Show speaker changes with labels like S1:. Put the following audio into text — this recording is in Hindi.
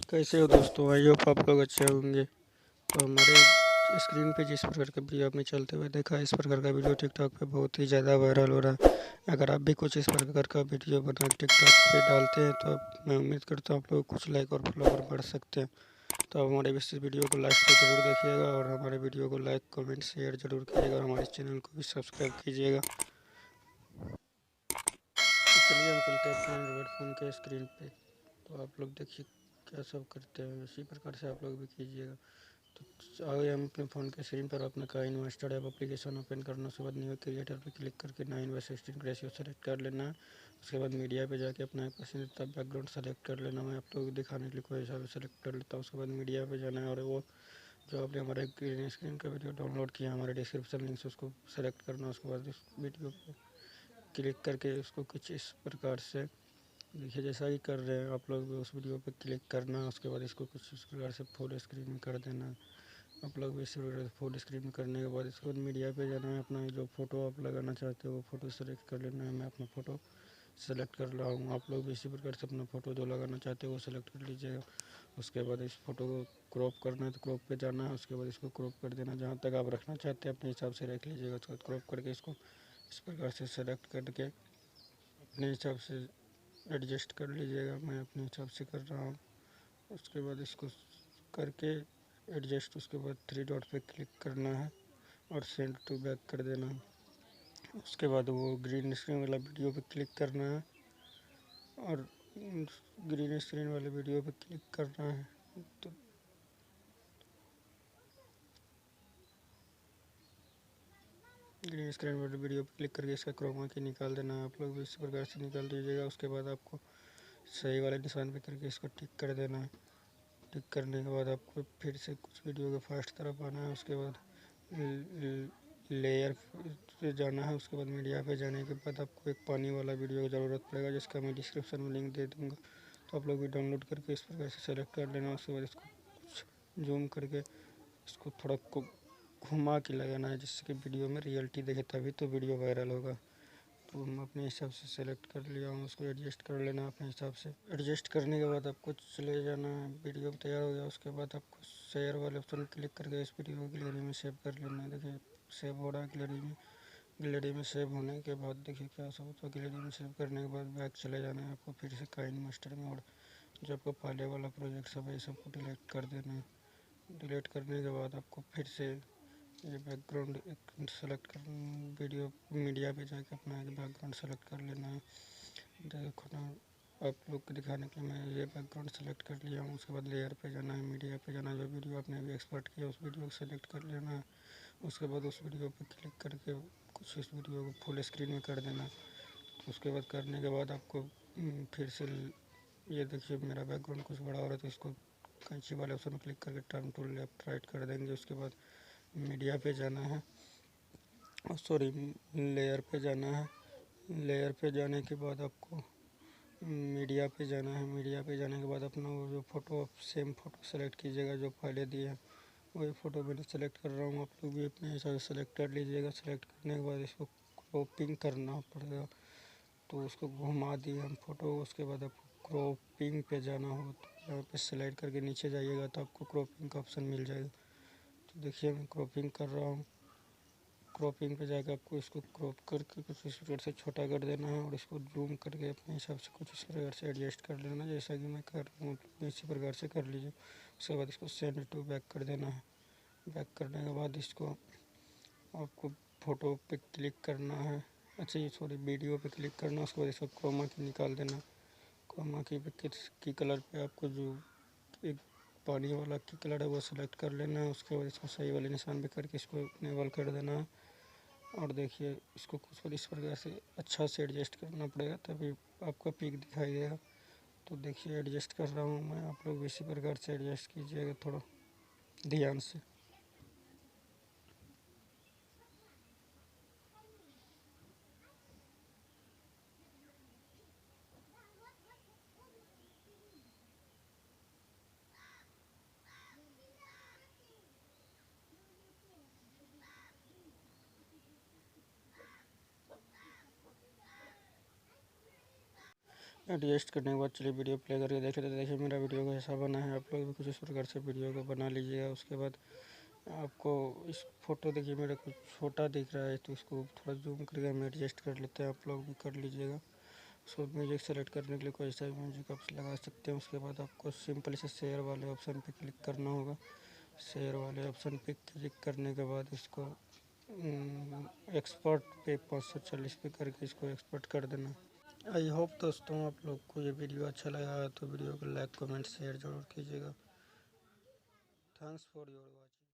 S1: कैसे हो दोस्तों? आई होप आप लोग अच्छे होंगे। तो हमारे स्क्रीन पे जिस प्रकार का वीडियो आपने चलते हुए देखा, इस प्रकार का वीडियो टिकटॉक पे बहुत ही ज़्यादा वायरल हो रहा है। अगर आप भी कुछ इस प्रकार का वीडियो बना के टिकटॉक पे डालते हैं तो मैं उम्मीद करता हूँ आप लोग कुछ लाइक और फॉलोवर बढ़ सकते हैं। तो आप हमारे इस वीडियो को लास्ट तक जरूर देखिएगा और हमारे वीडियो को लाइक कमेंट शेयर जरूर कीजिएगा और हमारे चैनल को भी सब्सक्राइब कीजिएगा। तो चलिए हम चलते हैं अपने एंड्रॉइड फ़ोन के स्क्रीन पे। तो आप लोग देखिए क्या सब करते हैं, इसी प्रकार से आप लोग भी कीजिएगा। तो आगे हम अपने फ़ोन के स्क्रीन पर अपना काइनमास्टर ऐप एप्लीकेशन ओपन करना, उसके बाद न्यू क्रिएटर पर क्लिक करके 9:16 रेशियो सेलेक्ट कर लेना है। उसके बाद मीडिया पे जाके अपना एक पसंदीदा बैकग्राउंड सेलेक्ट कर लेना। मैं आप लोगों को दिखाने के लिए कोई हिसाब से सेलेक्ट कर लेता हूँ। उसके बाद मीडिया पे जाना है और वो जो आपने हमारे ग्रीन स्क्रीन का वीडियो डाउनलोड किया हमारे डिस्क्रिप्शन लिंक से उसको सेलेक्ट करना। उसके बाद उस वीडियो पर क्लिक करके उसको कुछ इस प्रकार से देखिए जैसा ही कर रहे हैं आप लोग उस वीडियो पे क्लिक करना। उसके बाद इसको कुछ इस प्रकार से फुल स्क्रीन में कर देना। आप लोग भी इस प्रकार से फुल स्क्रीन में करने के बाद इसके बाद मीडिया पे जाना है। अपना जो फ़ोटो आप लगाना चाहते हो वो फ़ोटो सेलेक्ट कर लेना है। मैं अपना फ़ोटो सेलेक्ट कर रहा हूँ। आप लोग भी इसी प्रकार से अपना फ़ोटो जो लगाना चाहते हो वो सेलेक्ट कर लीजिएगा। उसके बाद इस फ़ोटो को क्रॉप करना है तो क्रॉप पे जाना है। उसके बाद इसको क्रॉप कर देना, जहाँ तक आप रखना चाहते हैं अपने हिसाब से रख लीजिएगा। उसके बाद क्रॉप करके इसको इस प्रकार से सेलेक्ट करके अपने हिसाब से एडजस्ट कर लीजिएगा। मैं अपने हिसाब से कर रहा हूँ। उसके बाद इसको करके एडजस्ट, उसके बाद 3 डॉट पे क्लिक करना है और सेंड टू बैक कर देना है। उसके बाद वो ग्रीन स्क्रीन वाला वीडियो पे क्लिक करना है और ग्रीन स्क्रीन वाले वीडियो पे क्लिक करना है। तो ग्रीन स्क्रीन वाले वीडियो पे क्लिक करके इसका क्रोमा की निकाल देना है। आप लोग भी इस प्रकार से निकाल दीजिएगा। उसके बाद आपको सही वाले निशान पे करके इसको टिक कर देना है। टिक करने के बाद आपको फिर से कुछ वीडियो के फर्स्ट तरफ आना है। उसके बाद लेयर पे जाना है। उसके बाद मीडिया पे जाने के बाद आपको एक पानी वाला वीडियो की ज़रूरत पड़ेगा, जिसका मैं डिस्क्रिप्शन में लिंक दे दूँगा। तो आप लोग भी डाउनलोड करके इस प्रकार से सेलेक्ट कर लेना। उसके बाद इसको कुछ जूम करके इसको थोड़ा को घुमा के लगाना है, जिससे कि वीडियो में रियलिटी दिखे, तभी तो वीडियो वायरल होगा। तो हम अपने हिसाब से सेलेक्ट कर लिया हूँ। उसको एडजस्ट कर लेना अपने हिसाब से। एडजस्ट करने के बाद आपको चले जाना है। वीडियो तैयार हो गया उसके बाद आपको शेयर वाले ऑप्शन क्लिक करके इस वीडियो को गैलरी में सेव कर लेना है। देखिए सेव हो रहा है गैलरी में। गैलरी में सेव होने के बाद देखिए क्या सब होता है। गैलरी में सेव करने के बाद बैक चले जाना है आपको फिर से काइनमास्टर में, और जो आपको पहले वाला प्रोजेक्ट सब है सबको डिलीट कर देना है। डिलीट करने के बाद आपको फिर से ये बैकग्राउंड एक सेलेक्ट कर वीडियो मीडिया पे जाके अपना एक बैकग्राउंड सेलेक्ट कर लेना है। देखो ना, आप लोग को दिखाने के लिए मैं ये बैकग्राउंड सेलेक्ट कर लिया हूँ। उसके बाद लेयर पे जाना है, मीडिया पे जाना है। जो वीडियो आपने अभी एक्सपोर्ट किया उस वीडियो को सेलेक्ट कर लेना है। उसके बाद उस वीडियो पे क्लिक करके कुछ इस वीडियो को फुल स्क्रीन में कर देना। तो उसके बाद करने के बाद आपको फिर से ये देखिए मेरा बैकग्राउंड कुछ बड़ा हो रहा है, तो इसको कैंची वाले ऑप्शन में क्लिक करके टर्न टू लेफ्ट राइट कर देंगे। उसके बाद मीडिया पे जाना है, सॉरी लेयर पे जाना है। लेयर पे जाने के बाद आपको मीडिया पे जाना है। मीडिया पे जाने के बाद अपना वो जो फ़ोटो सेम फ़ोटो सेलेक्ट कीजिएगा जो पहले दिए हैं, वही फ़ोटो मैंने सेलेक्ट कर रहा हूँ। आप लोग भी अपने हिसाब से सेलेक्ट कर लीजिएगा। सेलेक्ट करने के बाद इसको क्रॉपिंग करना पड़ेगा, तो उसको घुमा दिए हम फ़ोटो। उसके बाद आपको क्रॉपिंग पे जाना हो तो यहाँ पे स्लाइड करके नीचे जाइएगा तो आपको क्रॉपिंग का ऑप्शन मिल जाएगा। तो देखिए मैं क्रॉपिंग कर रहा हूँ। क्रॉपिंग पे जाकर आपको इसको क्रॉप करके कुछ इस प्रकार से छोटा कर देना है और इसको जूम करके अपने हिसाब से कुछ इस प्रकार से एडजस्ट कर लेना, जैसा कि मैं कर रहा हूँ इसी प्रकार से कर लीजिए। उसके बाद इसको सेंड टू बैक कर देना है। बैक करने के बाद इसको आपको फ़ोटो पे क्लिक करना है, अच्छा ये सॉरी वीडियो पे क्लिक करना है। उसके बाद इसको क्रोमा की निकाल देना। क्रोमा की पे किस की कलर पे आपको जो एक पानी वाला की कलर है वो सेलेक्ट कर लेना है। उसके बाद इसको सही वाले निशान पे करके इसको इनेबल कर देना है। और देखिए इसको कुछ इस प्रकार से अच्छा से एडजस्ट करना पड़ेगा, तभी आपका पिक दिखाई देगा। तो देखिए एडजस्ट कर रहा हूँ मैं, आप लोग इसी प्रकार से एडजस्ट कीजिएगा थोड़ा ध्यान से। एडजस्ट करने के बाद चलिए वीडियो प्ले करके देख लेते। देखिए मेरा वीडियो को ऐसा बना है, आप लोग भी कुछ इस प्रकार से वीडियो को बना लीजिएगा। उसके बाद आपको इस फोटो देखिए मेरा कुछ छोटा दिख रहा है, तो इसको थोड़ा जूम करके हम एडजस्ट कर लेते हैं, आप लोग भी कर लीजिएगा। उसको म्यूजिक सेलेक्ट करने के लिए कोई सा भी म्यूजिक आप लगा सकते हैं। उसके बाद आपको सिंपल से शेयर वाले ऑप्शन पे क्लिक करना होगा। शेयर वाले ऑप्शन पे क्लिक करने के बाद इसको एक्सपोर्ट पे 540 पे करके इसको एक्सपोर्ट कर देना। आई होप दोस्तों आप लोग को ये वीडियो अच्छा लगा तो वीडियो को लाइक कमेंट शेयर जरूर कीजिएगा। Thanks for your watch.